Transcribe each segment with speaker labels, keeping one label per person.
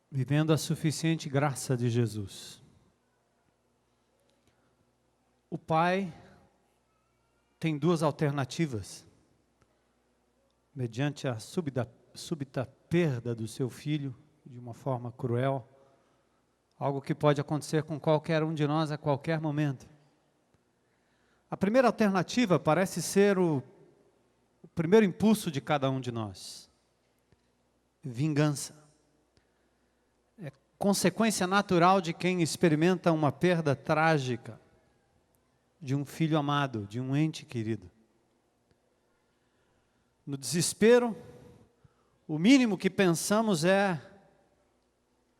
Speaker 1: Vivendo a suficiente graça de Jesus. O pai tem duas alternativas, mediante a súbita perda do seu filho, de uma forma cruel, algo que pode acontecer com qualquer um de nós a qualquer momento. A primeira alternativa parece ser o primeiro impulso de cada um de nós: vingança. É consequência natural de quem experimenta uma perda trágica de um filho amado, de um ente querido. No desespero, o mínimo que pensamos é: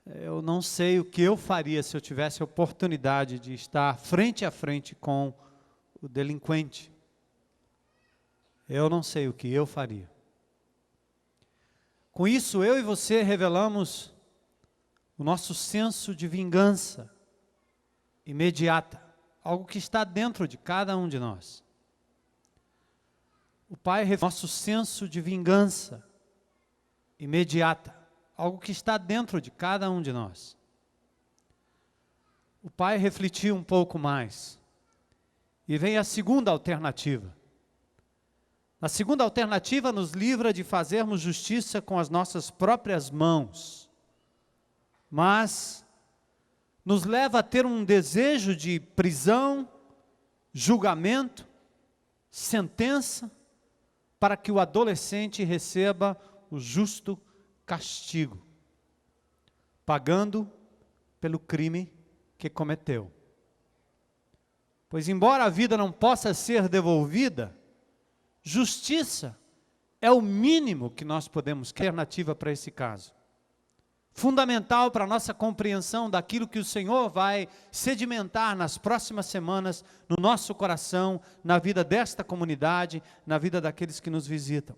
Speaker 1: eu não sei o que eu faria se eu tivesse a oportunidade de estar frente a frente com o delinquente. Eu não sei o que eu faria. Com isso, eu e você revelamos o nosso senso de vingança imediata, algo que está dentro de cada um de nós. O Pai revela nosso senso de vingança imediata, algo que está dentro de cada um de nós. O Pai refletiu um pouco mais. E vem a segunda alternativa. A segunda alternativa nos livra de fazermos justiça com as nossas próprias mãos, mas nos leva a ter um desejo de prisão, julgamento, sentença, para que o adolescente receba o justo castigo, pagando pelo crime que cometeu. Pois embora a vida não possa ser devolvida, justiça é o mínimo que nós podemos ter alternativa para esse caso. Fundamental para a nossa compreensão daquilo que o Senhor vai sedimentar nas próximas semanas no nosso coração, na vida desta comunidade, na vida daqueles que nos visitam.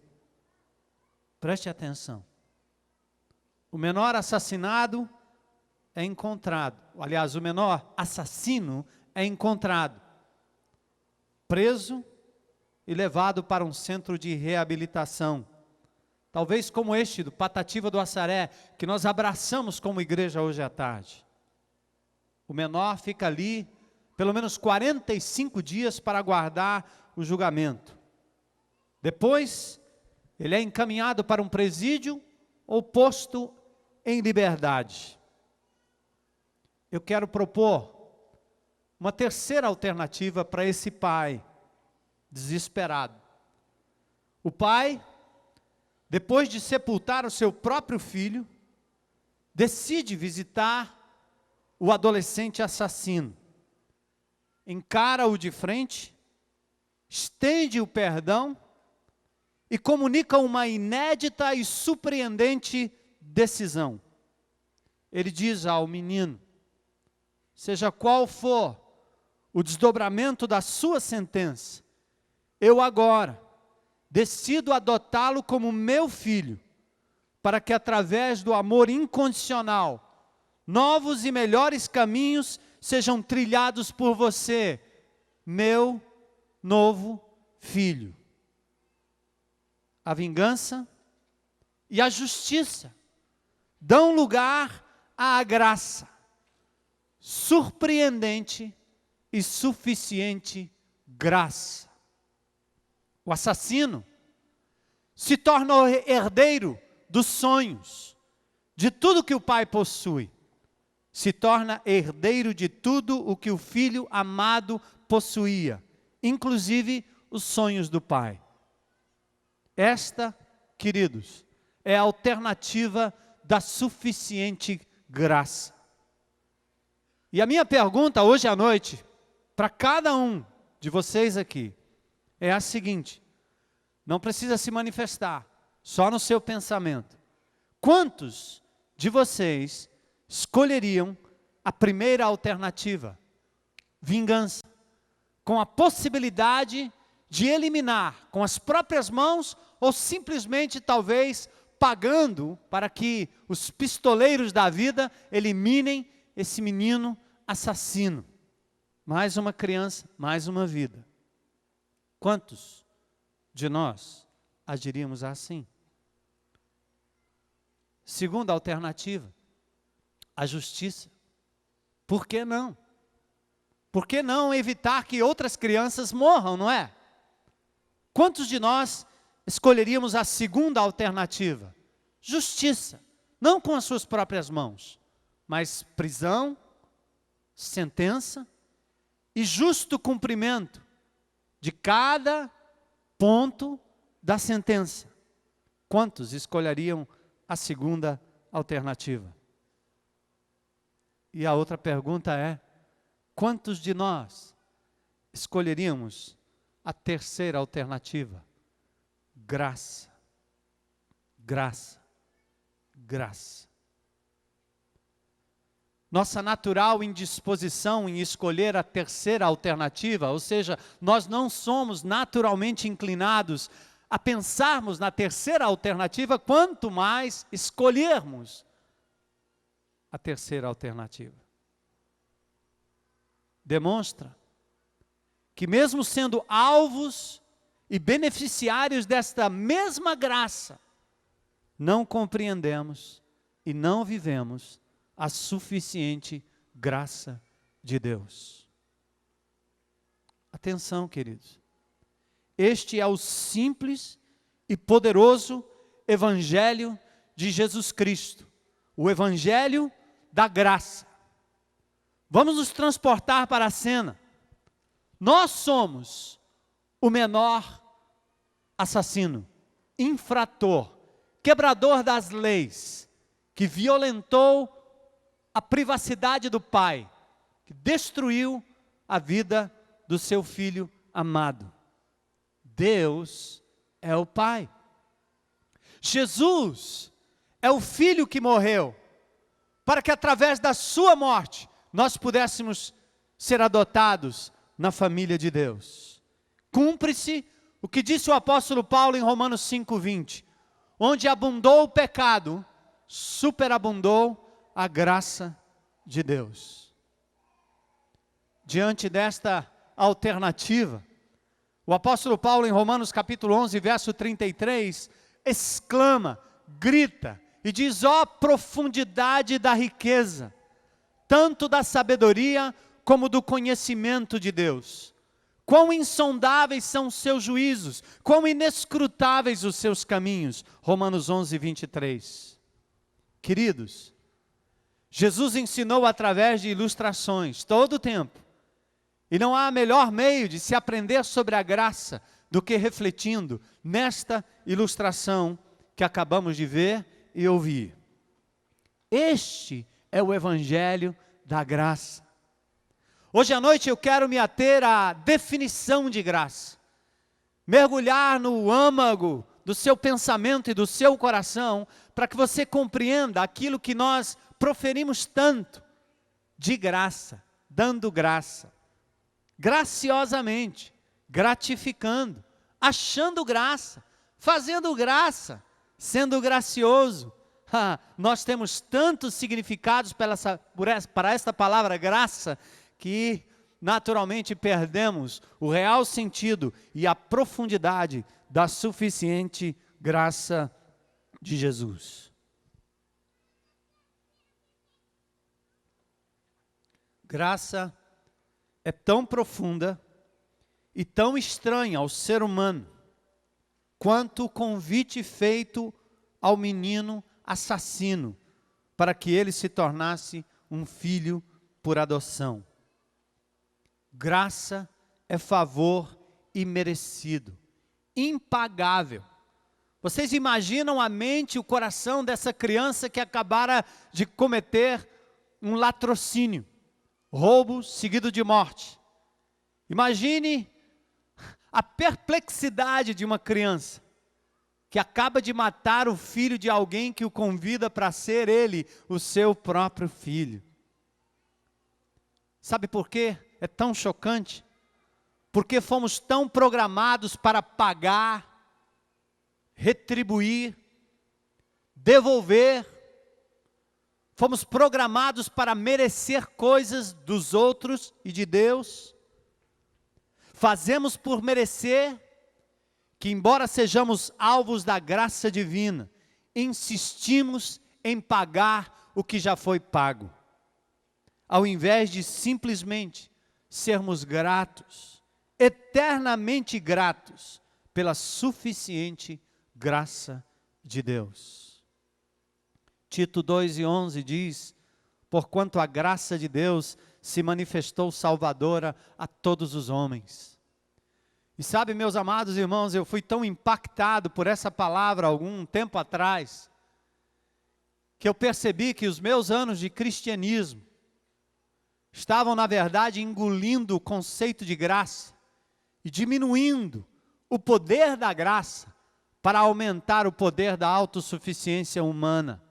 Speaker 1: Preste atenção. O menor assassinado é encontrado. Aliás, o menor assassino é encontrado, preso e levado para um centro de reabilitação. Talvez como este do Patativa do Assaré, que nós abraçamos como igreja hoje à tarde. O menor fica ali pelo menos 45 dias para aguardar o julgamento. Depois, ele é encaminhado para um presídio ou posto em liberdade. Eu quero propor uma terceira alternativa para esse pai desesperado. O pai, depois de sepultar o seu próprio filho, decide visitar o adolescente assassino. Encara-o de frente, estende o perdão e comunica uma inédita e surpreendente decisão. Ele diz ao menino: seja qual for o desdobramento da sua sentença, eu agora decido adotá-lo como meu filho, para que através do amor incondicional, novos e melhores caminhos sejam trilhados por você, meu novo filho. A vingança e a justiça dão lugar à graça, surpreendente e suficiente graça. O assassino se torna o herdeiro dos sonhos, de tudo que o pai possui. Se torna herdeiro de tudo o que o filho amado possuía, inclusive os sonhos do pai. Esta, queridos, é a alternativa da suficiente graça. E a minha pergunta hoje à noite, para cada um de vocês aqui, é a seguinte: não precisa se manifestar, só no seu pensamento. Quantos de vocês escolheriam a primeira alternativa, vingança, com a possibilidade de eliminar com as próprias mãos ou simplesmente talvez pagando para que os pistoleiros da vida eliminem esse menino assassino? Mais uma criança, mais uma vida. Quantos de nós agiríamos assim? Segunda alternativa, a justiça. Por que não? Por que não evitar que outras crianças morram, não é? Quantos de nós escolheríamos a segunda alternativa? Justiça, não com as suas próprias mãos, mas prisão, sentença e justo cumprimento de cada ponto da sentença. Quantos escolheriam a segunda alternativa? E a outra pergunta é: quantos de nós escolheríamos a terceira alternativa? Graça, graça, graça. Nossa natural indisposição em escolher a terceira alternativa, ou seja, nós não somos naturalmente inclinados a pensarmos na terceira alternativa, quanto mais escolhermos a terceira alternativa. Demonstra que mesmo sendo alvos e beneficiários desta mesma graça, não compreendemos e não vivemos a suficiente graça de Deus. Atenção, queridos. Este é o simples e poderoso Evangelho de Jesus Cristo, o Evangelho da graça. Vamos nos transportar para a cena. Nós somos o menor assassino, infrator, quebrador das leis, que violentou a privacidade do Pai, que destruiu a vida do seu Filho amado. Deus é o Pai. Jesus é o Filho que morreu, para que através da sua morte, nós pudéssemos ser adotados na família de Deus. Cumpre-se o que disse o apóstolo Paulo em Romanos 5:20, onde abundou o pecado, superabundou a graça de Deus. Diante desta alternativa, o apóstolo Paulo em Romanos capítulo 11, verso 33, exclama, grita e diz: ó profundidade da riqueza, tanto da sabedoria como do conhecimento de Deus. Quão insondáveis são os seus juízos, quão inescrutáveis os seus caminhos. Romanos 11, 23. Queridos, Jesus ensinou através de ilustrações todo o tempo. E não há melhor meio de se aprender sobre a graça do que refletindo nesta ilustração que acabamos de ver e ouvir. Este é o Evangelho da graça. Hoje à noite eu quero me ater à definição de graça. Mergulhar no âmago do seu pensamento e do seu coração, para que você compreenda aquilo que nós proferimos tanto, de graça, dando graça, graciosamente, gratificando, achando graça, fazendo graça, sendo gracioso. Nós temos tantos significados para esta palavra graça, que naturalmente perdemos o real sentido e a profundidade da suficiente graça de Jesus. Graça é tão profunda e tão estranha ao ser humano, quanto o convite feito ao menino assassino, para que ele se tornasse um filho por adoção. Graça é favor imerecido, impagável. Vocês imaginam a mente e o coração dessa criança que acabara de cometer um latrocínio, roubo seguido de morte. Imagine a perplexidade de uma criança que acaba de matar o filho de alguém que o convida para ser ele o seu próprio filho. Sabe por quê? É tão chocante, porque fomos tão programados para pagar, retribuir, devolver. Fomos programados para merecer coisas dos outros e de Deus. Fazemos por merecer, que embora sejamos alvos da graça divina, insistimos em pagar o que já foi pago, ao invés de simplesmente sermos gratos, eternamente gratos, pela suficiente graça de Deus. Tito 2:11 diz: porquanto a graça de Deus se manifestou salvadora a todos os homens. E sabe, meus amados irmãos, eu fui tão impactado por essa palavra algum tempo atrás, que eu percebi que os meus anos de cristianismo estavam, na verdade, engolindo o conceito de graça e diminuindo o poder da graça para aumentar o poder da autossuficiência humana.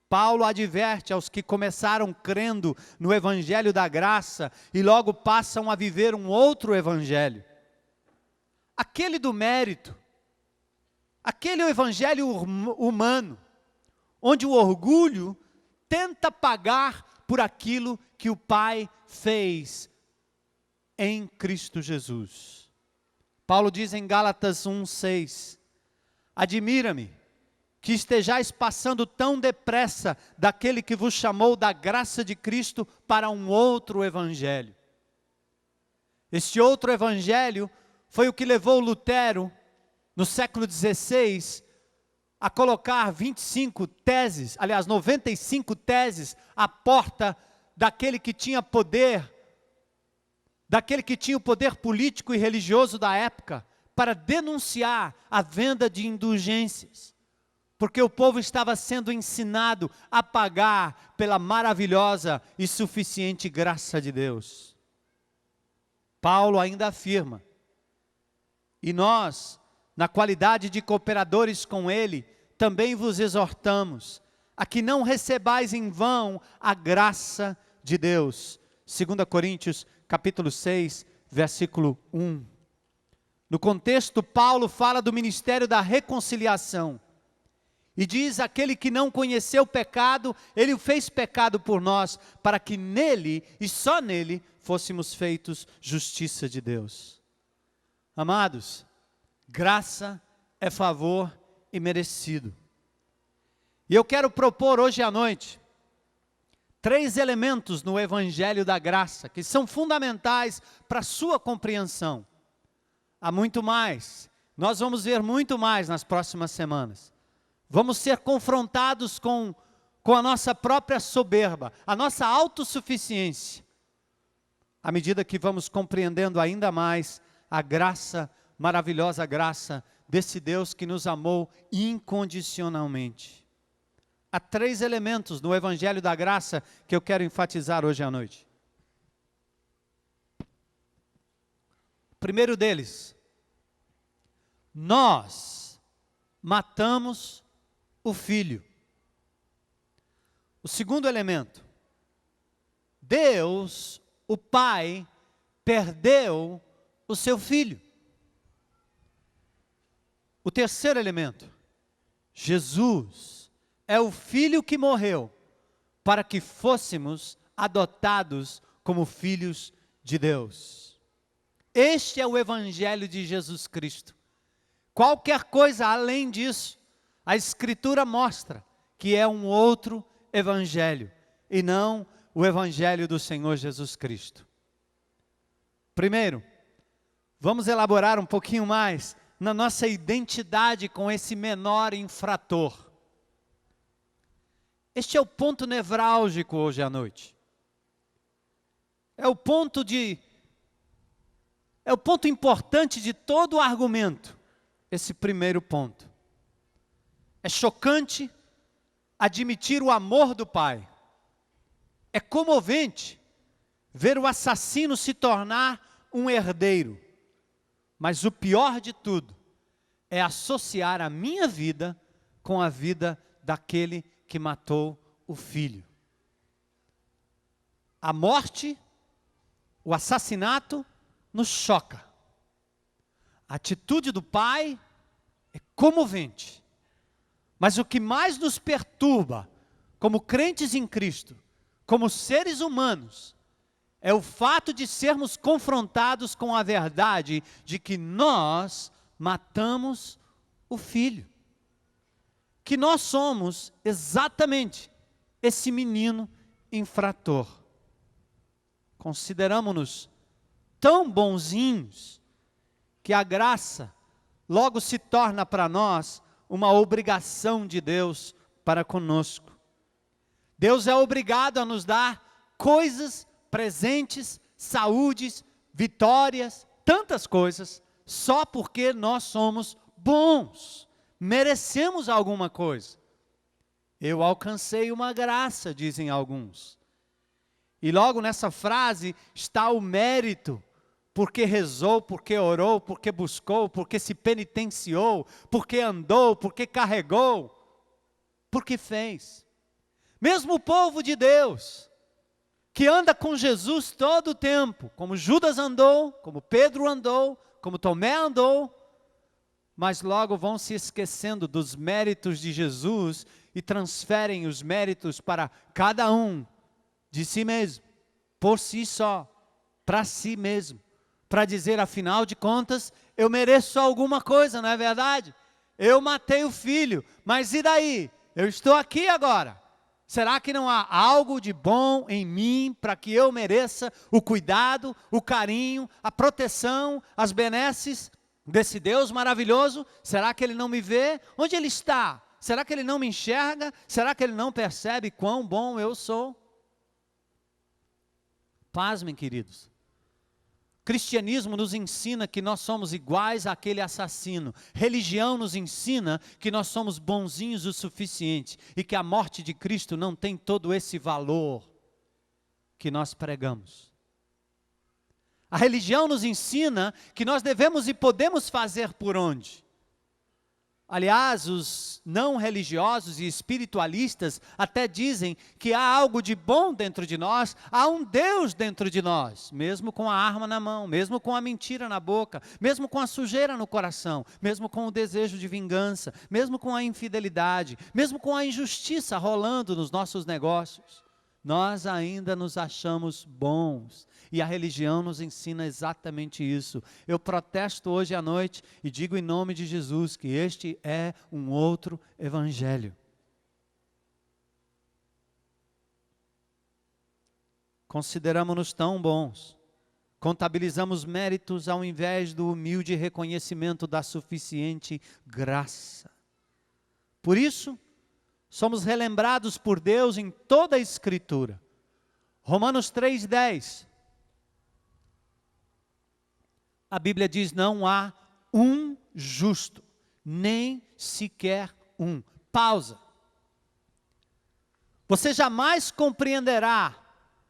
Speaker 1: Paulo adverte aos que começaram crendo no evangelho da graça e logo passam a viver um outro evangelho. Aquele do mérito, aquele evangelho humano, onde o orgulho tenta pagar por aquilo que o Pai fez em Cristo Jesus. Paulo diz em Gálatas 1:6, admira-me que estejais passando tão depressa daquele que vos chamou da graça de Cristo para um outro evangelho. Este outro evangelho foi o que levou Lutero, no século XVI, a colocar 95 teses à porta daquele que tinha poder, daquele que tinha o poder político e religioso da época, para denunciar a venda de indulgências. Porque o povo estava sendo ensinado a pagar pela maravilhosa e suficiente graça de Deus. Paulo ainda afirma, e nós, na qualidade de cooperadores com ele, também vos exortamos a que não recebais em vão a graça de Deus. 2 Coríntios capítulo 6, versículo 1. No contexto, Paulo fala do ministério da reconciliação. E diz, aquele que não conheceu o pecado, ele o fez pecado por nós, para que nele, e só nele, fôssemos feitos justiça de Deus. Amados, graça é favor imerecido. E eu quero propor hoje à noite 3 elementos no Evangelho da Graça, que são fundamentais para a sua compreensão. Há muito mais, nós vamos ver muito mais nas próximas semanas. Vamos ser confrontados com a nossa própria soberba, a nossa autossuficiência, à medida que vamos compreendendo ainda mais a graça, maravilhosa graça desse Deus que nos amou incondicionalmente. Há 3 elementos no Evangelho da Graça que eu quero enfatizar hoje à noite. O primeiro deles, nós matamos o Filho. O segundo elemento, Deus, o Pai, perdeu o seu Filho. O terceiro elemento, Jesus é o Filho que morreu para que fôssemos adotados como filhos de Deus. Este é o Evangelho de Jesus Cristo. Qualquer coisa além disso, a Escritura mostra que é um outro Evangelho, e não o Evangelho do Senhor Jesus Cristo. Primeiro, vamos elaborar um pouquinho mais na nossa identidade com esse menor infrator. Este é o ponto nevrálgico hoje à noite. É o ponto importante de todo o argumento, esse primeiro ponto. É chocante admitir o amor do Pai. É comovente ver o assassino se tornar um herdeiro. Mas o pior de tudo é associar a minha vida com a vida daquele que matou o Filho. A morte, o assassinato nos choca. A atitude do Pai é comovente. Mas o que mais nos perturba, como crentes em Cristo, como seres humanos, é o fato de sermos confrontados com a verdade de que nós matamos o Filho. Que nós somos exatamente esse menino infrator. Consideramos-nos tão bonzinhos que a graça logo se torna para nós uma obrigação de Deus para conosco. Deus é obrigado a nos dar coisas, presentes, saúdes, vitórias, tantas coisas, só porque nós somos bons, merecemos alguma coisa. Eu alcancei uma graça, dizem alguns. E logo nessa frase está o mérito, porque rezou, porque orou, porque buscou, porque se penitenciou, porque andou, porque carregou, porque fez. Mesmo o povo de Deus, que anda com Jesus todo o tempo, como Judas andou, como Pedro andou, como Tomé andou, mas logo vão se esquecendo dos méritos de Jesus e transferem os méritos para cada um de si mesmo, por si só, para si mesmo, para dizer, afinal de contas, eu mereço alguma coisa, não é verdade? Eu matei o filho, mas e daí? Eu estou aqui agora. Será que não há algo de bom em mim para que eu mereça o cuidado, o carinho, a proteção, as benesses desse Deus maravilhoso? Será que Ele não me vê? Onde Ele está? Será que Ele não me enxerga? Será que Ele não percebe quão bom eu sou? Pasmem, queridos. Cristianismo nos ensina que nós somos iguais àquele assassino. Religião nos ensina que nós somos bonzinhos o suficiente e que a morte de Cristo não tem todo esse valor que nós pregamos. A religião nos ensina que nós devemos e podemos fazer por onde? Aliás, os não religiosos e espiritualistas até dizem que há algo de bom dentro de nós, há um Deus dentro de nós, mesmo com a arma na mão, mesmo com a mentira na boca, mesmo com a sujeira no coração, mesmo com o desejo de vingança, mesmo com a infidelidade, mesmo com a injustiça rolando nos nossos negócios. Nós ainda nos achamos bons e a religião nos ensina exatamente isso. Eu protesto hoje à noite e digo em nome de Jesus que este é um outro evangelho. Consideramos-nos tão bons, contabilizamos méritos ao invés do humilde reconhecimento da suficiente graça. Por isso, somos relembrados por Deus em toda a Escritura. Romanos 3,10. A Bíblia diz, não há um justo, nem sequer um. Pausa. Você jamais compreenderá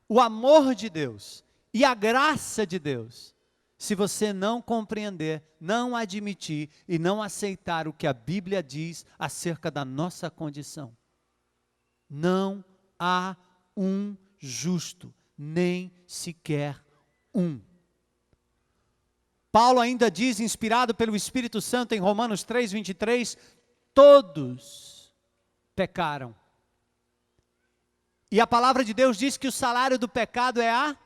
Speaker 1: o amor de Deus e a graça de Deus se você não compreender, não admitir e não aceitar o que a Bíblia diz acerca da nossa condição. Não há um justo, nem sequer um. Paulo ainda diz, inspirado pelo Espírito Santo em Romanos 3,23, todos pecaram. E a palavra de Deus diz que o salário do pecado é a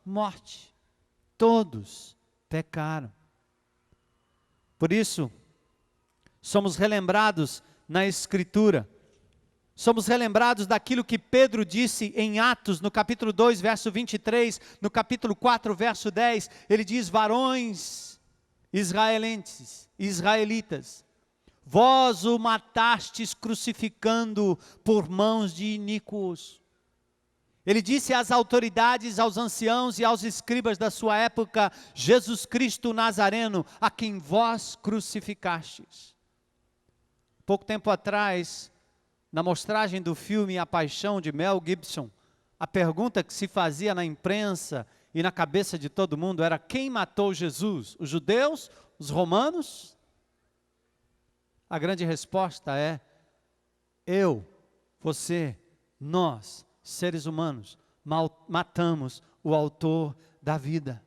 Speaker 1: morte. Todos pecaram. Por isso, somos relembrados na Escritura. Somos relembrados daquilo que Pedro disse em Atos, no capítulo 2, verso 23, no capítulo 4, verso 10, ele diz, varões israelitas, vós o matastes crucificando por mãos de iníquos. Ele disse às autoridades, aos anciãos e aos escribas da sua época, Jesus Cristo Nazareno, a quem vós crucificastes. Pouco tempo atrás, na mostragem do filme A Paixão de Mel Gibson, a pergunta que se fazia na imprensa e na cabeça de todo mundo era, quem matou Jesus? Os judeus? Os romanos? A grande resposta é, eu, você, nós, seres humanos, matamos o autor da vida.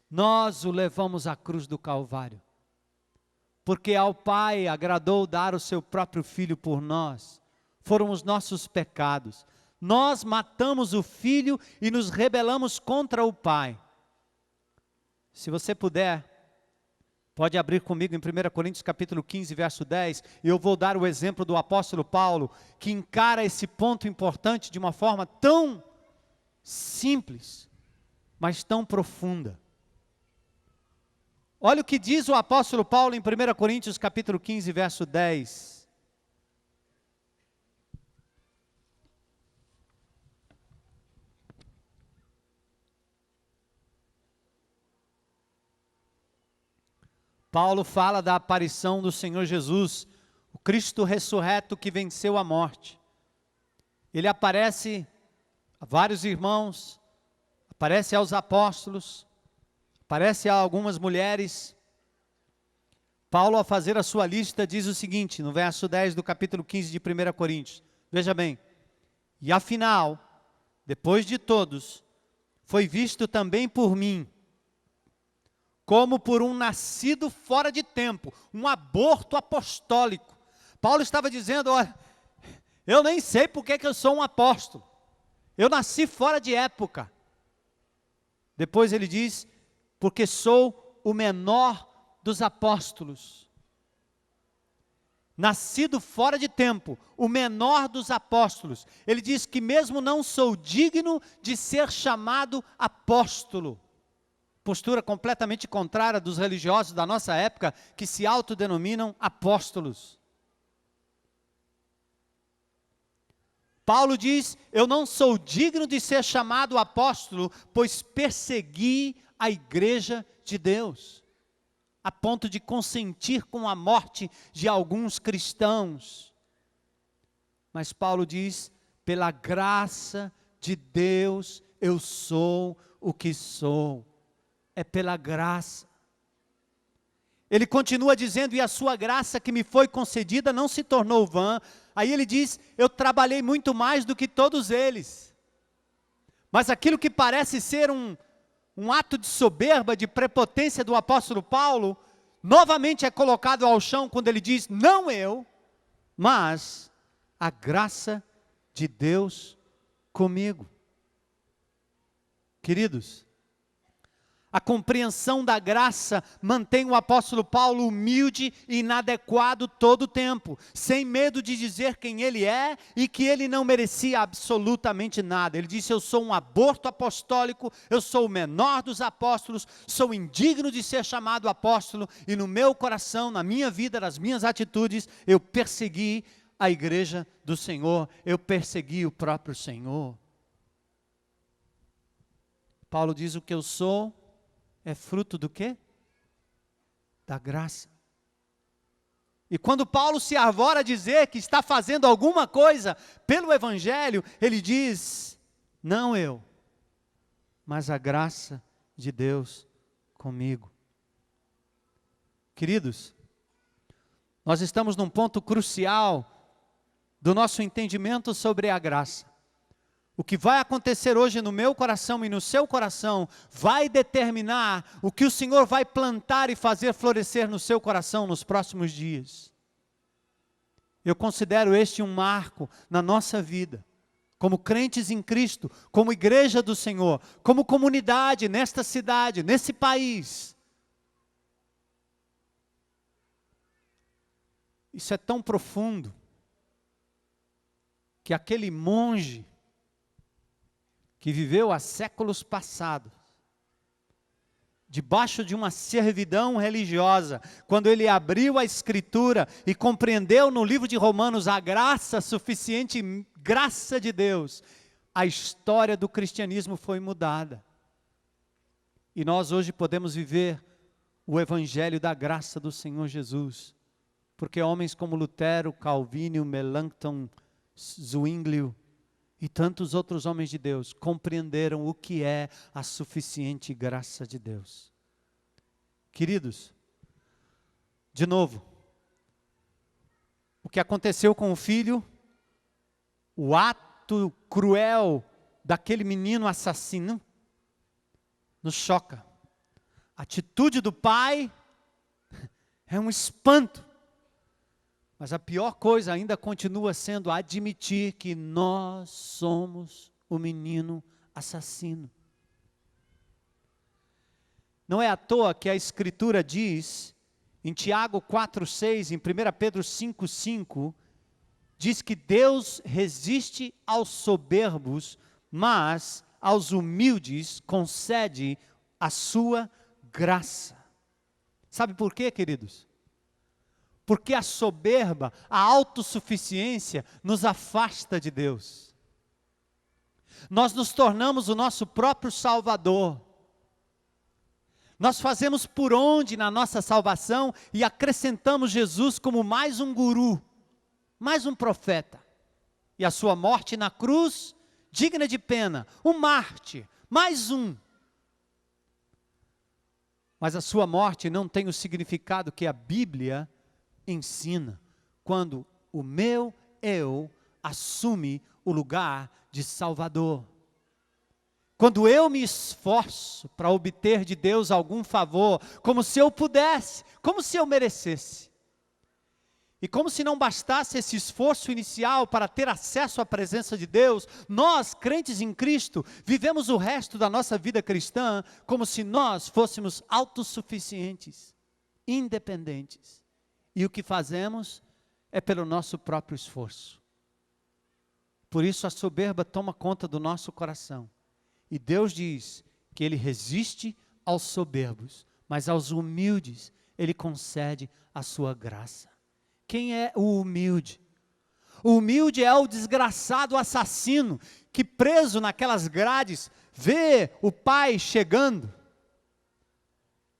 Speaker 1: Nós o levamos à cruz do Calvário. Porque ao Pai agradou dar o seu próprio Filho por nós. Foram os nossos pecados. Nós matamos o Filho e nos rebelamos contra o Pai. Se você puder, Pode abrir comigo em 1 Coríntios capítulo 15, verso 10, e eu vou dar o exemplo do apóstolo Paulo, que encara esse ponto importante de uma forma tão simples, mas tão profunda. Olha o que diz o apóstolo Paulo em 1 Coríntios capítulo 15, verso 10. Paulo fala da aparição do Senhor Jesus, o Cristo ressurreto que venceu a morte. Ele aparece a vários irmãos, aparece aos apóstolos, aparece a algumas mulheres. Paulo, ao fazer a sua lista, diz o seguinte, no verso 10 do capítulo 15 de 1 Coríntios. Veja bem, e afinal, depois de todos, foi visto também por mim, como por um nascido fora de tempo, um aborto apostólico. Paulo estava dizendo, olha, eu nem sei porque que eu sou um apóstolo, eu nasci fora de época. Depois ele diz, porque sou o menor dos apóstolos. Nascido fora de tempo, o menor dos apóstolos. Ele diz que mesmo não sou digno de ser chamado apóstolo. Postura completamente contrária dos religiosos da nossa época, que se autodenominam apóstolos. Paulo diz, eu não sou digno de ser chamado apóstolo, pois persegui a igreja de Deus, a ponto de consentir com a morte de alguns cristãos. Mas Paulo diz, pela graça de Deus, eu sou o que sou. É pela graça. Ele continua dizendo, e a sua graça que me foi concedida não se tornou vã. Aí ele diz, eu trabalhei muito mais do que todos eles. Mas aquilo que parece ser um ato de soberba, de prepotência do apóstolo Paulo, novamente é colocado ao chão quando ele diz, não eu, mas a graça de Deus comigo. Queridos, a compreensão da graça mantém o apóstolo Paulo humilde e inadequado todo o tempo, sem medo de dizer quem ele é e que ele não merecia absolutamente nada. Ele disse, eu sou um aborto apostólico, eu sou o menor dos apóstolos, sou indigno de ser chamado apóstolo, e no meu coração, na minha vida, nas minhas atitudes, eu persegui a igreja do Senhor, eu persegui o próprio Senhor. Paulo diz, o que eu sou é fruto do quê? Da graça. E quando Paulo se arvora a dizer que está fazendo alguma coisa pelo Evangelho, ele diz, não eu, mas a graça de Deus comigo. Queridos, nós estamos num ponto crucial do nosso entendimento sobre a graça. O que vai acontecer hoje no meu coração e no seu coração vai determinar o que o Senhor vai plantar e fazer florescer no seu coração nos próximos dias. Eu considero este um marco na nossa vida, como crentes em Cristo, como igreja do Senhor, como comunidade nesta cidade, nesse país. Isso é tão profundo, que aquele monge que viveu há séculos passados, debaixo de uma servidão religiosa, quando ele abriu a Escritura e compreendeu no livro de Romanos a graça suficiente, graça de Deus, a história do cristianismo foi mudada. E nós hoje podemos viver o evangelho da graça do Senhor Jesus, porque homens como Lutero, Calvino, Melanchthon, Zwinglio, e tantos outros homens de Deus compreenderam o que é a suficiente graça de Deus. Queridos, de novo, o que aconteceu com o filho, o ato cruel daquele menino assassino, nos choca. A atitude do pai é um espanto. Mas a pior coisa ainda continua sendo admitir que nós somos o menino assassino. Não é à toa que a Escritura diz Em Tiago 4,6, em 1 Pedro 5,5, diz que Deus resiste aos soberbos, mas aos humildes concede a sua graça. Sabe por quê, queridos? Porque a soberba, a autossuficiência nos afasta de Deus. Nós nos tornamos o nosso próprio Salvador. Nós fazemos por onde na nossa salvação e acrescentamos Jesus como mais um guru, mais um profeta. E a sua morte na cruz, digna de pena, um mártir, mais um. Mas a sua morte não tem o significado que a Bíblia ensina, quando o meu eu assume o lugar de Salvador. Quando eu me esforço para obter de Deus algum favor, como se eu pudesse, como se eu merecesse. E como se não bastasse esse esforço inicial para ter acesso à presença de Deus, nós, crentes em Cristo, vivemos o resto da nossa vida cristã como se nós fôssemos autossuficientes, independentes. E o que fazemos é pelo nosso próprio esforço. Por isso a soberba toma conta do nosso coração. E Deus diz que Ele resiste aos soberbos, mas aos humildes Ele concede a sua graça. Quem é o humilde? O humilde é o desgraçado assassino que, preso naquelas grades, vê o pai chegando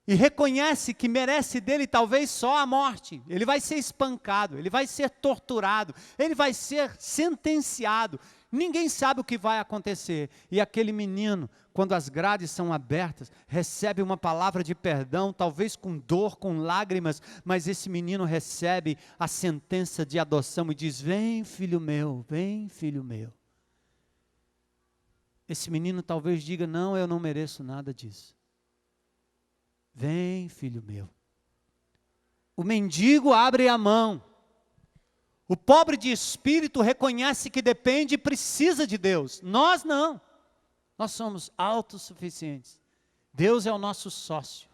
Speaker 1: e reconhece que merece dele talvez só a morte. Ele vai ser espancado, ele vai ser torturado, ele vai ser sentenciado. Ninguém sabe o que vai acontecer. E aquele menino, quando as grades são abertas, recebe uma palavra de perdão, talvez com dor, com lágrimas, mas esse menino recebe a sentença de adoção e diz: vem filho meu, vem filho meu. Esse menino talvez diga: não, eu não mereço nada disso. Vem filho meu. O mendigo abre a mão. O pobre de espírito reconhece que depende e precisa de Deus. Nós não. Nós somos autossuficientes. Deus é o nosso sócio.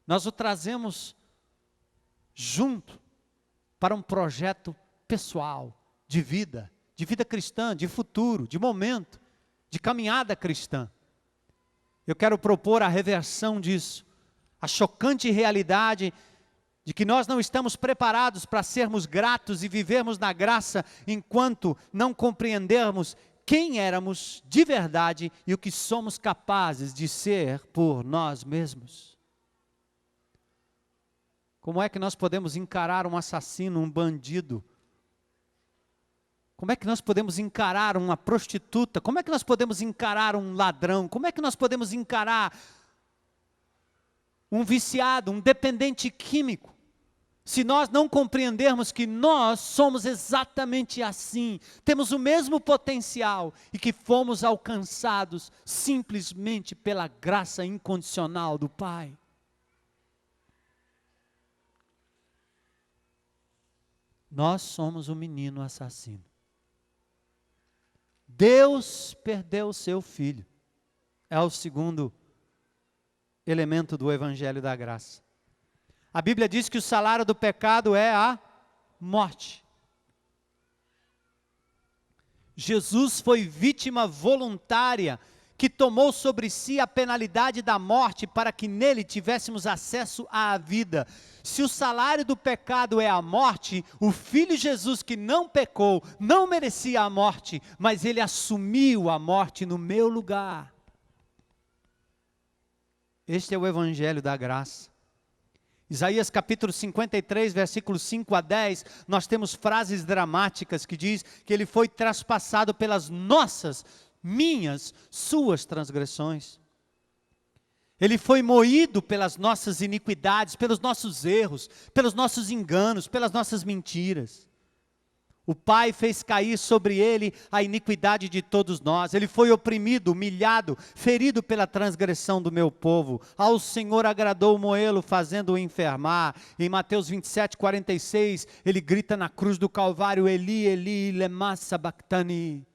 Speaker 1: Nós o trazemos junto para um projeto pessoal, de vida cristã, de futuro, de momento, de caminhada cristã. Eu quero propor a reversão disso, a chocante realidade de que nós não estamos preparados para sermos gratos e vivermos na graça enquanto não compreendermos quem éramos de verdade e o que somos capazes de ser por nós mesmos. Como é que nós podemos encarar um assassino, um bandido? Como é que nós podemos encarar uma prostituta? Como é que nós podemos encarar um ladrão? Como é que nós podemos encarar um viciado, um dependente químico? Se nós não compreendermos que nós somos exatamente assim, temos o mesmo potencial e que fomos alcançados simplesmente pela graça incondicional do Pai. Nós somos o menino assassino. Deus perdeu o seu filho. É o segundo elemento do Evangelho da Graça. A Bíblia diz que o salário do pecado é a morte. Jesus foi vítima voluntária que tomou sobre si a penalidade da morte para que nele tivéssemos acesso à vida. Se o salário do pecado é a morte, o Filho Jesus que não pecou, não merecia a morte, mas ele assumiu a morte no meu lugar. Este é o Evangelho da Graça. Isaías capítulo 53, versículos 5 a 10, nós temos frases dramáticas que diz que ele foi traspassado pelas suas transgressões. Ele foi moído pelas nossas iniquidades, pelos nossos erros, pelos nossos enganos, pelas nossas mentiras. O Pai fez cair sobre ele a iniquidade de todos nós. Ele foi oprimido, humilhado, ferido pela transgressão do meu povo. Ao Senhor agradou moê-lo, fazendo-o enfermar. Em Mateus 27, 46, ele grita na cruz do Calvário: Eli, Eli, lema sabachthani.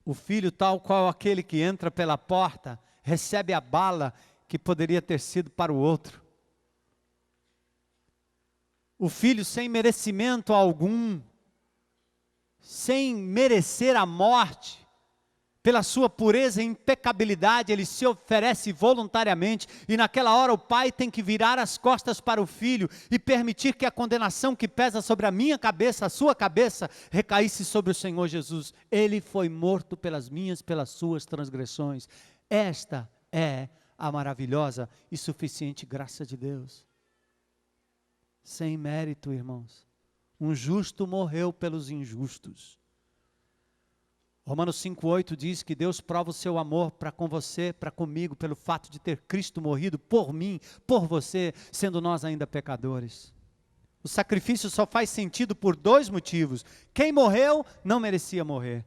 Speaker 1: O filho, tal qual aquele que entra pela porta, recebe a bala que poderia ter sido para o outro. O filho sem merecimento algum, sem merecer a morte, pela sua pureza e impecabilidade, ele se oferece voluntariamente, e naquela hora o pai tem que virar as costas para o filho, e permitir que a condenação que pesa sobre a minha cabeça, a sua cabeça, recaísse sobre o Senhor Jesus. Ele foi morto pelas minhas, pelas suas transgressões. Esta é a maravilhosa e suficiente graça de Deus. Sem mérito, irmãos. Um justo morreu pelos injustos. Romanos 5,8 diz que Deus prova o seu amor para com você, para comigo, pelo fato de ter Cristo morrido por mim, por você, sendo nós ainda pecadores. O sacrifício só faz sentido por dois motivos. Quem morreu não merecia morrer.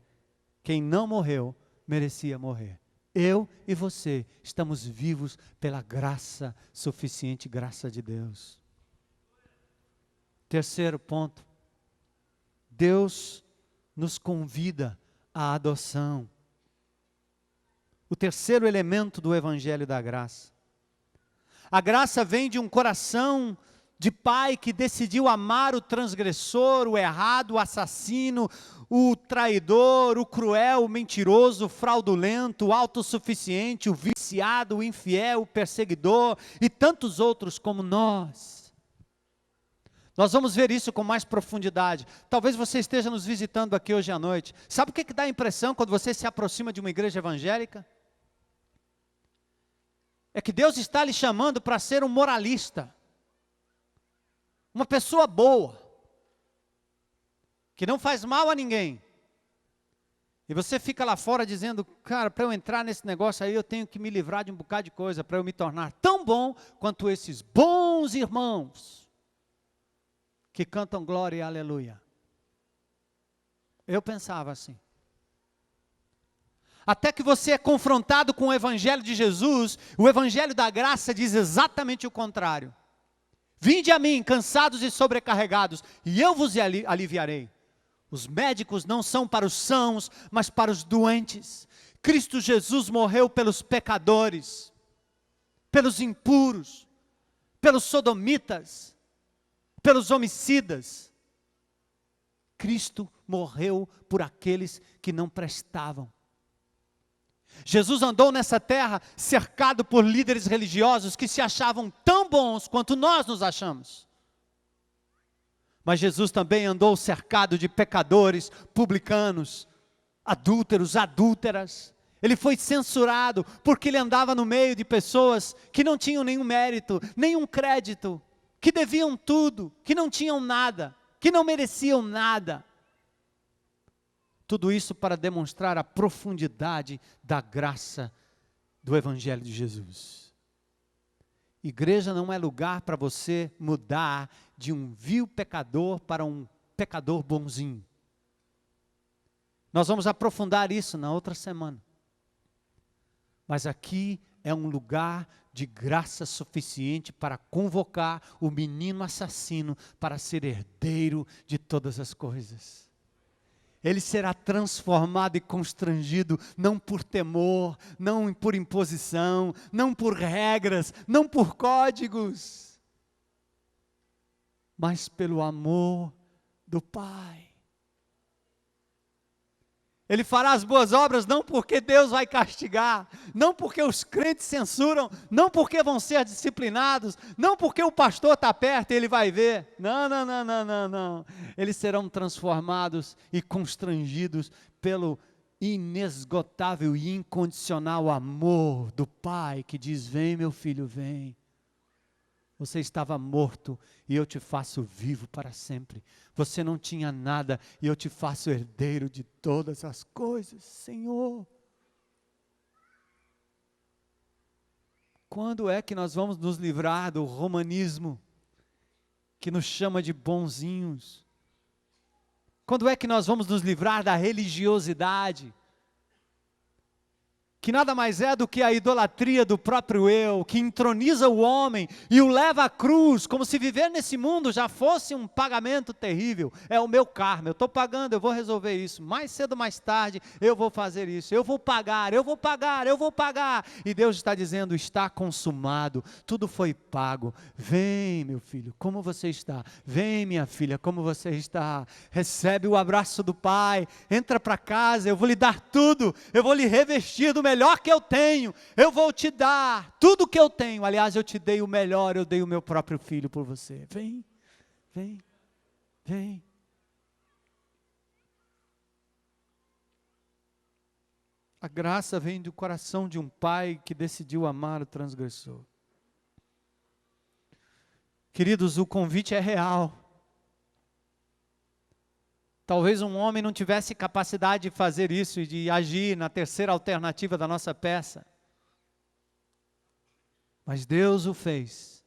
Speaker 1: Quem não morreu merecia morrer. Eu e você estamos vivos pela graça, suficiente graça de Deus. Terceiro ponto. Deus nos convida à adoção. O terceiro elemento do Evangelho da Graça. A graça vem de um coração de pai que decidiu amar o transgressor, o errado, o assassino, o traidor, o cruel, o mentiroso, o fraudulento, o autossuficiente, o viciado, o infiel, o perseguidor e tantos outros como nós. Nós vamos ver isso com mais profundidade. Talvez você esteja nos visitando aqui hoje à noite. Sabe o que dá a impressão quando você se aproxima de uma igreja evangélica? É que Deus está lhe chamando para ser um moralista. Uma pessoa boa. Que não faz mal a ninguém. E você fica lá fora dizendo, cara, para eu entrar nesse negócio aí eu tenho que me livrar de um bocado de coisa, para eu me tornar tão bom quanto esses bons irmãos que cantam glória e aleluia. Eu pensava assim. Até que você é confrontado com o Evangelho de Jesus, o Evangelho da graça diz exatamente o contrário. Vinde a mim, cansados e sobrecarregados, e eu vos aliviarei. Os médicos não são para os sãos, mas para os doentes. Cristo Jesus morreu pelos pecadores, pelos impuros, pelos sodomitas, pelos homicidas. Cristo morreu por aqueles que não prestavam. Jesus andou nessa terra cercado por líderes religiosos que se achavam tão bons quanto nós nos achamos. Mas Jesus também andou cercado de pecadores, publicanos, adúlteros, adúlteras. Ele foi censurado porque ele andava no meio de pessoas que não tinham nenhum mérito, nenhum crédito, que deviam tudo, que não tinham nada, que não mereciam nada. Tudo isso para demonstrar a profundidade da graça do Evangelho de Jesus. Igreja não é lugar para você mudar de um vil pecador para um pecador bonzinho. Nós vamos aprofundar isso na outra semana. Mas aqui é um lugar de graça suficiente para convocar o menino assassino para ser herdeiro de todas as coisas. Ele será transformado e constrangido, não por temor, não por imposição, não por regras, não por códigos, mas pelo amor do Pai. Ele fará as boas obras não porque Deus vai castigar, não porque os crentes censuram, não porque vão ser disciplinados, não porque o pastor está perto e ele vai ver. Não. Eles serão transformados e constrangidos pelo inesgotável e incondicional amor do Pai que diz, vem meu filho, vem. Você estava morto e eu te faço vivo para sempre. Você não tinha nada e eu te faço herdeiro de todas as coisas, Senhor. Quando é que nós vamos nos livrar do romanismo que nos chama de bonzinhos? Quando é que nós vamos nos livrar da religiosidade que nada mais é do que a idolatria do próprio eu, que entroniza o homem e o leva à cruz, como se viver nesse mundo já fosse um pagamento terrível. É o meu karma, eu estou pagando, eu vou resolver isso, mais cedo ou mais tarde eu vou fazer isso, eu vou pagar, eu vou pagar, eu vou pagar. E Deus está dizendo, está consumado, tudo foi pago. Vem, meu filho, como você está? Vem, minha filha, como você está? Recebe o abraço do Pai, entra para casa, eu vou lhe dar tudo, eu vou lhe revestir do melhor que eu tenho, eu vou te dar tudo que eu tenho. Aliás, eu te dei o melhor, eu dei o meu próprio filho por você. Vem, vem, vem. A graça vem do coração de um pai que decidiu amar o transgressor. Queridos, o convite é real. Talvez um homem não tivesse capacidade de fazer isso e de agir na terceira alternativa da nossa peça. Mas Deus o fez.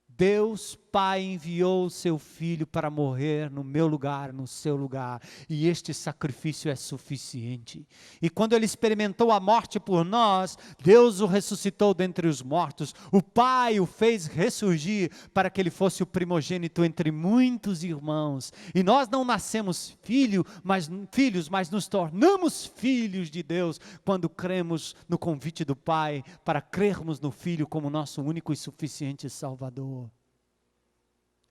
Speaker 1: Deus Pai enviou o seu Filho para morrer no meu lugar, no seu lugar. E este sacrifício é suficiente. E quando Ele experimentou a morte por nós, Deus o ressuscitou dentre os mortos. O Pai o fez ressurgir para que Ele fosse o primogênito entre muitos irmãos. E nós não nascemos filhos, mas nos tornamos filhos de Deus quando cremos no convite do Pai para crermos no Filho como nosso único e suficiente Salvador.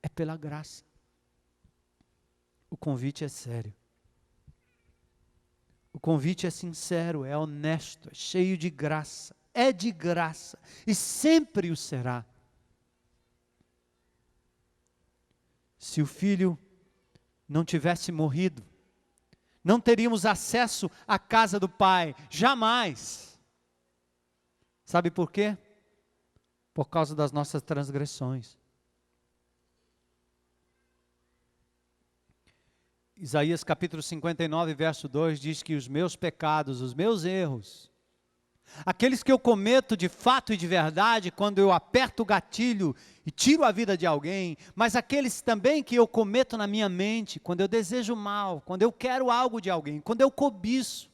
Speaker 1: É pela graça. O convite é sério. O convite é sincero, é honesto, é cheio de graça. É de graça e sempre o será. Se o Filho não tivesse morrido, não teríamos acesso à casa do Pai, jamais. Sabe por quê? Por causa das nossas transgressões. Isaías capítulo 59, verso 2 diz que os meus pecados, os meus erros, aqueles que eu cometo de fato e de verdade, quando eu aperto o gatilho e tiro a vida de alguém, mas aqueles também que eu cometo na minha mente, quando eu desejo mal, quando eu quero algo de alguém, quando eu cobiço.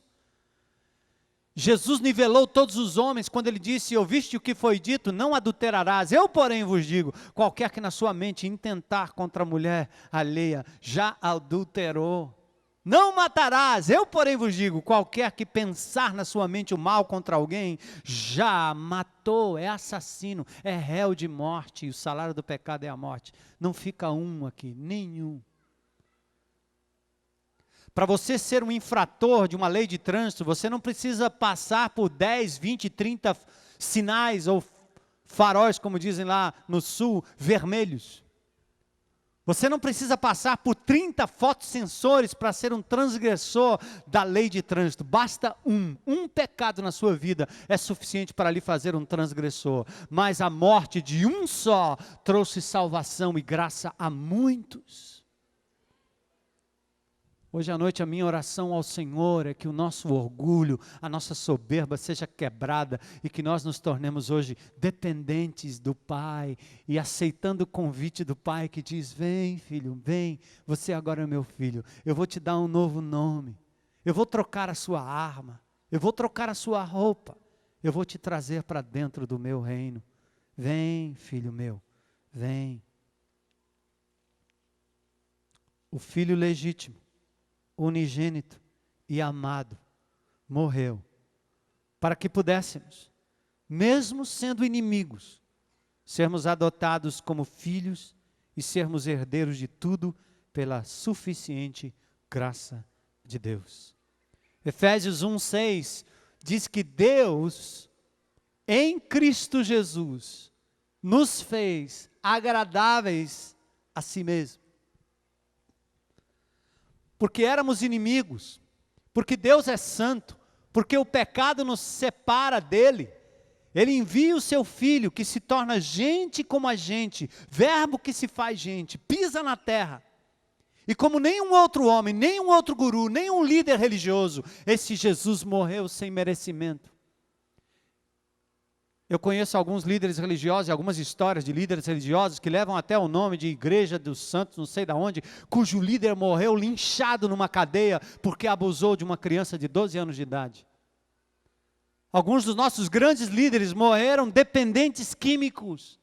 Speaker 1: Jesus nivelou todos os homens quando Ele disse, ouviste o que foi dito, não adulterarás. Eu, porém, vos digo, qualquer que na sua mente intentar contra a mulher alheia, já adulterou. Não matarás. Eu, porém, vos digo, qualquer que pensar na sua mente o mal contra alguém, já matou, é assassino, é réu de morte, e o salário do pecado é a morte. Não fica um aqui, nenhum. Para você ser um infrator de uma lei de trânsito, você não precisa passar por 10, 20, 30 sinais ou faróis, como dizem lá no sul, vermelhos. Você não precisa passar por 30 fotossensores para ser um transgressor da lei de trânsito. Basta um pecado na sua vida é suficiente para lhe fazer um transgressor. Mas a morte de um só trouxe salvação e graça a muitos. Hoje à noite a minha oração ao Senhor é que o nosso orgulho, a nossa soberba seja quebrada e que nós nos tornemos hoje dependentes do Pai e aceitando o convite do Pai que diz, vem filho, vem, você agora é meu filho, eu vou te dar um novo nome, eu vou trocar a sua arma, eu vou trocar a sua roupa, eu vou te trazer para dentro do meu reino, vem filho meu, vem. O filho legítimo, unigênito e amado, morreu, para que pudéssemos, mesmo sendo inimigos, sermos adotados como filhos e sermos herdeiros de tudo pela suficiente graça de Deus. Efésios 1:6 diz que Deus, em Cristo Jesus, nos fez agradáveis a si mesmo. Porque éramos inimigos, porque Deus é santo, porque o pecado nos separa dele. Ele envia o seu Filho que se torna gente como a gente, verbo que se faz gente, pisa na terra. E como nenhum outro homem, nenhum outro guru, nenhum líder religioso, esse Jesus morreu sem merecimento. Eu conheço alguns líderes religiosos, algumas histórias de líderes religiosos que levam até o nome de Igreja dos Santos, não sei de onde, cujo líder morreu linchado numa cadeia porque abusou de uma criança de 12 anos de idade. Alguns dos nossos grandes líderes morreram dependentes químicos.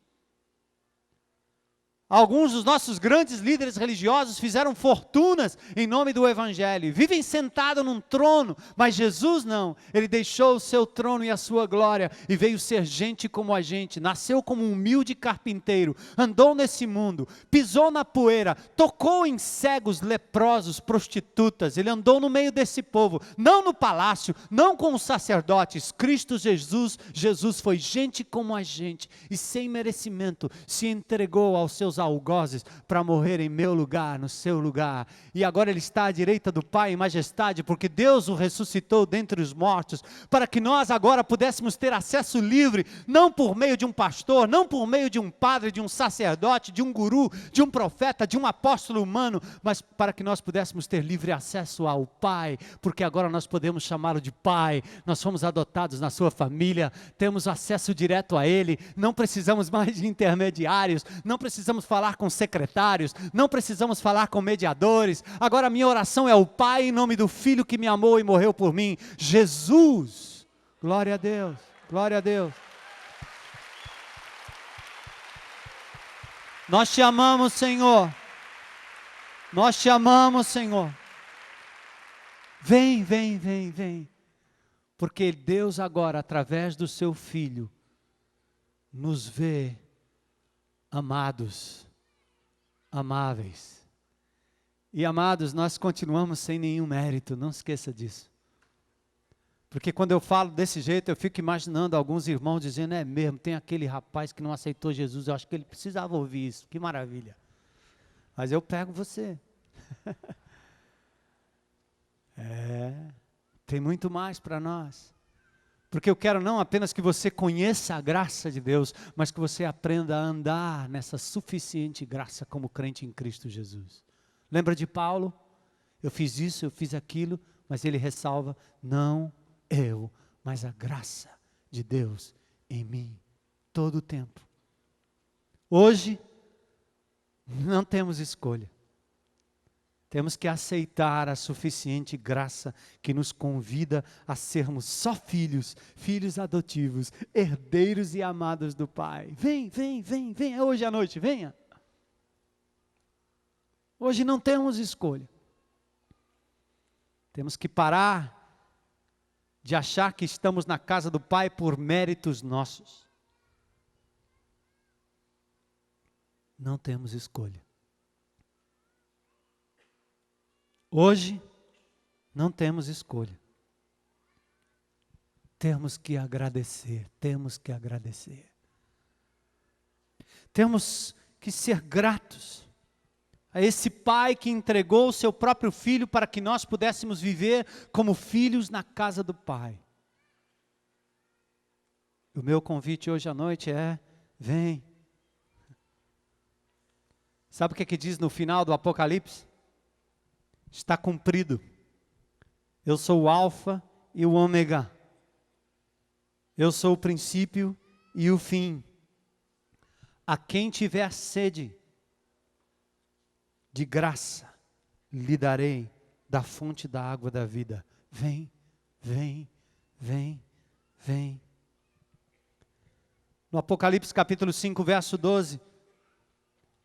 Speaker 1: Alguns dos nossos grandes líderes religiosos fizeram fortunas em nome do Evangelho. Vivem sentados num trono, mas Jesus não. Ele deixou o seu trono e a sua glória e veio ser gente como a gente. Nasceu como um humilde carpinteiro, andou nesse mundo, pisou na poeira, tocou em cegos, leprosos, prostitutas. Ele andou no meio desse povo, não no palácio, não com os sacerdotes. Cristo Jesus foi gente como a gente e sem merecimento se entregou aos seus algozes para morrer em meu lugar, no seu lugar, e agora Ele está à direita do Pai em majestade, porque Deus o ressuscitou dentre os mortos, para que nós agora pudéssemos ter acesso livre, não por meio de um pastor, não por meio de um padre, de um sacerdote, de um guru, de um profeta, de um apóstolo humano, mas para que nós pudéssemos ter livre acesso ao Pai, porque agora nós podemos chamá-lo de Pai, nós fomos adotados na sua família, temos acesso direto a Ele, não precisamos mais de intermediários, não precisamos falar com secretários, não precisamos falar com mediadores. Agora a minha oração é o Pai em nome do Filho que me amou e morreu por mim, Jesus. Glória a Deus, glória a Deus. Nós te amamos, Senhor. Nós te amamos, Senhor. Vem, vem, vem, vem. Porque Deus agora, através do seu Filho, nos vê amados, amáveis. E amados, nós continuamos sem nenhum mérito, não esqueça disso. Porque quando eu falo desse jeito, eu fico imaginando alguns irmãos dizendo, é mesmo, tem aquele rapaz que não aceitou Jesus, eu acho que ele precisava ouvir isso, que maravilha. Mas eu pego você. Tem muito mais para nós. Porque eu quero não apenas que você conheça a graça de Deus, mas que você aprenda a andar nessa suficiente graça como crente em Cristo Jesus. Lembra de Paulo? Eu fiz isso, eu fiz aquilo, mas ele ressalva, não eu, mas a graça de Deus em mim, todo o tempo. Hoje, não temos escolha. Temos que aceitar a suficiente graça que nos convida a sermos só filhos, filhos adotivos, herdeiros e amados do Pai. Vem, vem, vem, vem, é hoje à noite, venha. Hoje não temos escolha. Temos que parar de achar que estamos na casa do Pai por méritos nossos. Não temos escolha. Hoje, não temos escolha. Temos que agradecer, temos que agradecer. Temos que ser gratos a esse Pai que entregou o seu próprio Filho para que nós pudéssemos viver como filhos na casa do Pai. O meu convite hoje à noite é, vem. Sabe o que diz no final do Apocalipse? Está cumprido. Eu sou o Alfa e o Ômega. Eu sou o princípio e o fim. A quem tiver sede de graça, lhe darei da fonte da água da vida. Vem, vem, vem, vem. No Apocalipse capítulo 5, verso 12,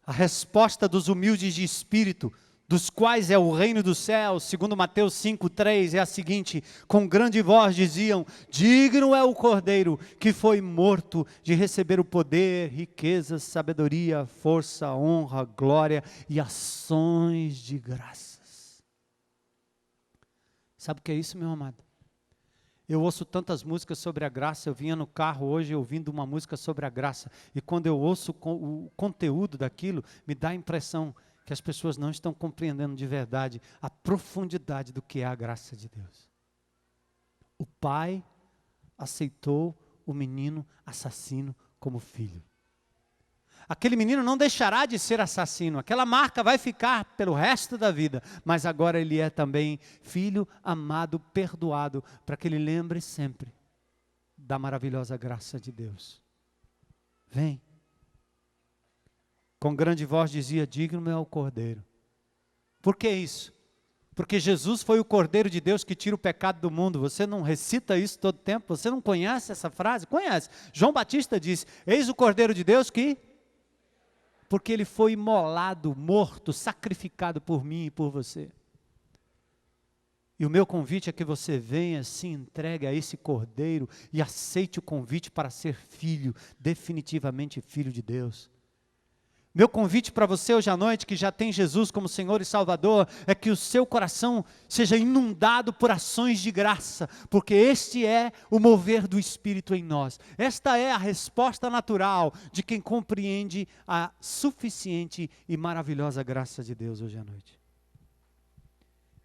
Speaker 1: a resposta dos humildes de espírito, dos quais é o reino dos céus, segundo Mateus 5:3, é a seguinte: com grande voz diziam, digno é o Cordeiro que foi morto de receber o poder, riquezas, sabedoria, força, honra, glória e ações de graças. Sabe o que é isso, meu amado? Eu ouço tantas músicas sobre a graça, eu vinha no carro hoje ouvindo uma música sobre a graça, e quando eu ouço o conteúdo daquilo, me dá a impressão que as pessoas não estão compreendendo de verdade a profundidade do que é a graça de Deus. O pai aceitou o menino assassino como filho. Aquele menino não deixará de ser assassino, aquela marca vai ficar pelo resto da vida, mas agora ele é também filho amado, perdoado, para que ele lembre sempre da maravilhosa graça de Deus. Vem. Com grande voz dizia, digno é o Cordeiro. Por que isso? Porque Jesus foi o Cordeiro de Deus que tira o pecado do mundo. Você não recita isso todo tempo? Você não conhece essa frase? Conhece. João Batista disse, eis o Cordeiro de Deus que... Porque ele foi imolado, morto, sacrificado por mim e por você. E o meu convite é que você venha, se entregue a esse Cordeiro e aceite o convite para ser filho, definitivamente filho de Deus. Meu convite para você hoje à noite, que já tem Jesus como Senhor e Salvador, é que o seu coração seja inundado por ações de graça, porque este é o mover do Espírito em nós. Esta é a resposta natural de quem compreende a suficiente e maravilhosa graça de Deus hoje à noite.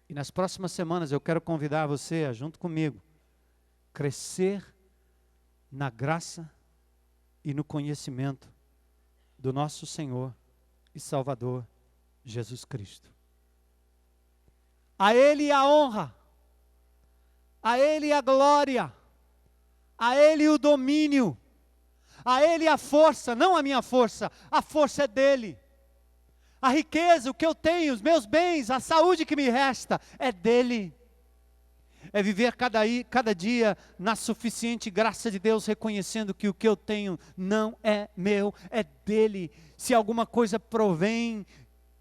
Speaker 1: E nas próximas semanas eu quero convidar você a, junto comigo, crescer na graça e no conhecimento do nosso Senhor e Salvador, Jesus Cristo. A Ele a honra, a Ele a glória, a Ele o domínio, a Ele a força, não a minha força, a força é dEle. A riqueza, o que eu tenho, os meus bens, a saúde que me resta, é dEle. É viver cada dia na suficiente graça de Deus, reconhecendo que o que eu tenho não é meu, é dEle. Se alguma coisa provém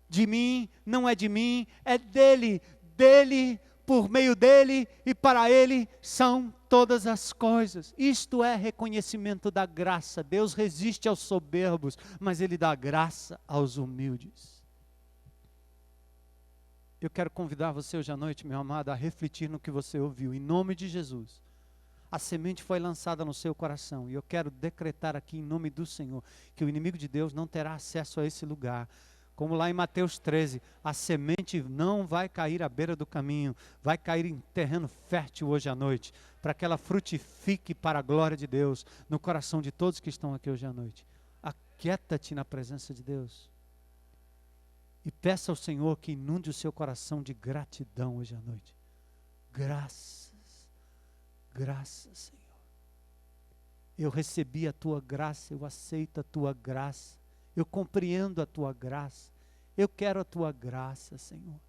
Speaker 1: de mim, não é de mim, é dEle. DEle, por meio dEle e para Ele são todas as coisas. Isto é reconhecimento da graça. Deus resiste aos soberbos, mas Ele dá graça aos humildes. Eu quero convidar você hoje à noite, meu amado, a refletir no que você ouviu, em nome de Jesus. A semente foi lançada no seu coração, e eu quero decretar aqui em nome do Senhor, que o inimigo de Deus não terá acesso a esse lugar. Como lá em Mateus 13, a semente não vai cair à beira do caminho, vai cair em terreno fértil hoje à noite, para que ela frutifique para a glória de Deus, no coração de todos que estão aqui hoje à noite. Aquieta-te na presença de Deus. E peça ao Senhor que inunde o seu coração de gratidão hoje à noite. Graças, graças, Senhor. Eu recebi a tua graça, eu aceito a tua graça, eu compreendo a tua graça, eu quero a tua graça, Senhor.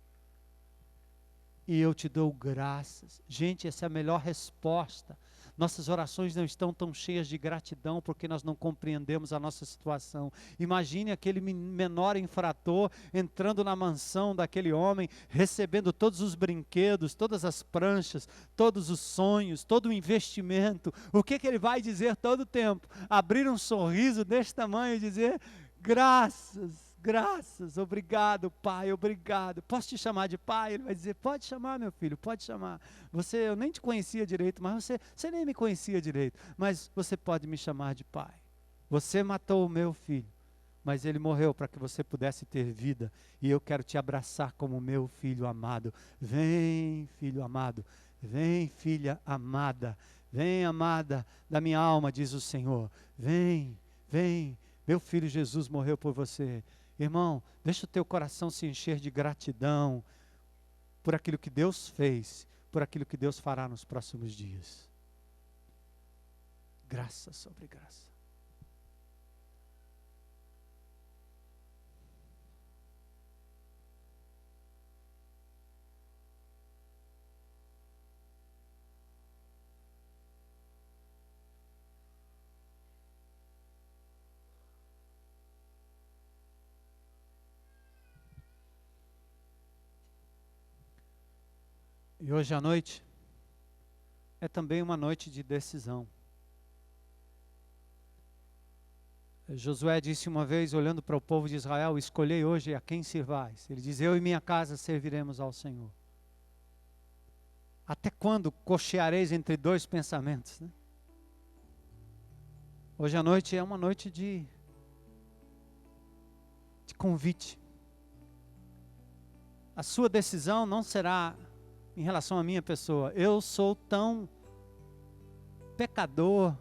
Speaker 1: E eu te dou graças. Gente, essa é a melhor resposta. Nossas orações não estão tão cheias de gratidão porque nós não compreendemos a nossa situação. Imagine aquele menor infrator entrando na mansão daquele homem, recebendo todos os brinquedos, todas as pranchas, todos os sonhos, todo o investimento. O que ele vai dizer todo o tempo? Abrir um sorriso desse tamanho e dizer, graças. Graças, obrigado pai, obrigado. Posso te chamar de pai? Ele vai dizer, pode chamar meu filho, pode chamar. Eu nem te conhecia direito, mas você nem me conhecia direito, mas você pode me chamar de pai. Você matou o meu filho, mas ele morreu para que você pudesse ter vida, e eu quero te abraçar como meu filho amado. Vem filho amado, vem filha amada, vem amada da minha alma, diz o Senhor. Vem, vem, meu filho Jesus morreu por você. Irmão, deixa o teu coração se encher de gratidão por aquilo que Deus fez, por aquilo que Deus fará nos próximos dias. Graça sobre graça. E hoje à noite é também uma noite de decisão. Josué disse uma vez, olhando para o povo de Israel, escolhei hoje a quem sirvais. Ele diz, eu e minha casa serviremos ao Senhor. Até quando cocheareis entre dois pensamentos, né? Hoje à noite é uma noite de convite. A sua decisão não será em relação à minha pessoa. Eu sou tão pecador,